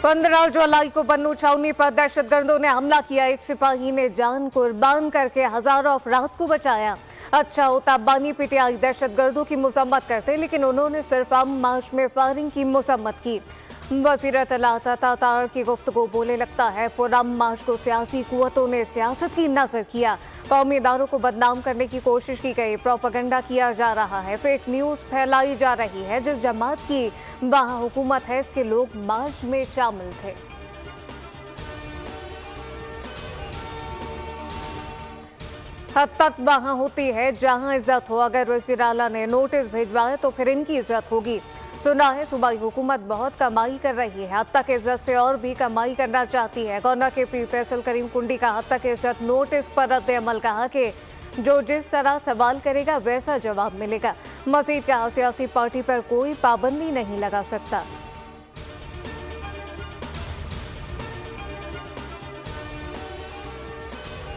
15 जुलाई को बन्नू छावनी पर दहशतगर्दों ने हमला किया। एक सिपाही ने जान कुर्बान करके हजारों अफराद को बचाया। अच्छा होता बानी पीटीआई दहशतगर्दों की मजम्मत करते, लेकिन उन्होंने सिर्फ आम मार्च में फायरिंग की मजम्मत की। वज़ीर तातार की गुफ्तगू बोले, लगता है पुराम मार्च को सियासी कुव्वतों ने सियासत की नजर किया। कौमी इदारों को बदनाम करने की कोशिश की गई, प्रोपेगेंडा किया जा रहा है, फेक न्यूज फैलाई जा रही है। जिस जमात की वहां हुकूमत है, इसके लोग मार्च में शामिल थे। हद तक वहां होती है जहां इज्जत हो। अगर वज़ीर आला ने नोटिस भिजवाए तो फिर इनकी इज्जत होगी। सुना है सूबाई हुकूमत बहुत कमाई कर रही है, हद तक इज्जत से और भी कमाई करना चाहती है। गवर्नर के पी फैसल करीम कुंडी का हद तक इज्जत नोटिस पर रद्द अमल, कहा कि जो जिस तरह सवाल करेगा वैसा जवाब मिलेगा। मजीद कहा, सियासी पार्टी पर कोई पाबंदी नहीं लगा सकता।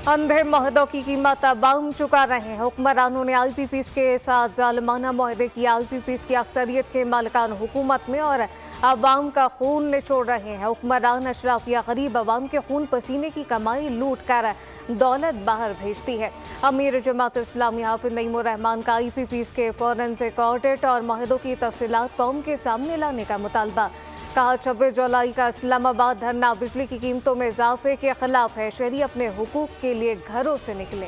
अंधे मुआहदों की कीमत अवाम चुका रहे हैं। हुक्मरानों ने IPPs के साथ जालिमाना मुआहदे किए। IPPs की अक्सरियत के मालिकान हुकूमत में और अवाम का खून निचोड़ रहे हैं। हुक्मरान अशराफ या गरीब अवाम के खून पसीने की कमाई लूट कर दौलत बाहर भेजती है। अमीर जमात इस्लामी हाफिज नईमुर रहमान का IPPs के फॉरेंसिक ऑडिट और मुआहदों की तफसीलात कौम के सामने लाने का मुतालबा। कहा, 26 जुलाई का इस्लामाबाद धरना बिजली की कीमतों में इजाफे के खिलाफ है। शहरी अपने हुकूक के लिए घरों से निकले।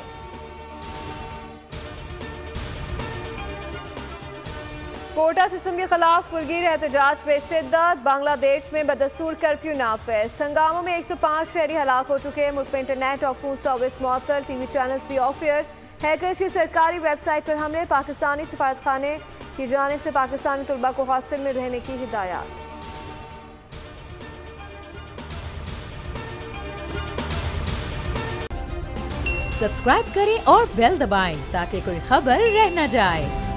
कोटा सिस्टम के खिलाफ पुरगीर एहतजाज में शिद्दत। बांग्लादेश में बदस्तूर कर्फ्यू नाफिज। संगामों में 105 शहरी हलाक हो चुके हैं। मुल्क में इंटरनेट और फोन सर्विस मुअत्तल, TV चैनल्स भी ऑफ एयर। हैकर्स की सरकारी वेबसाइट पर हमले। पाकिस्तानी सफारत खाने की जानिब से पाकिस्तानी तलबा को हॉस्टल में रहने की हिदायत। सब्सक्राइब करें और बेल दबाएं ताकि कोई खबर रह न जाए।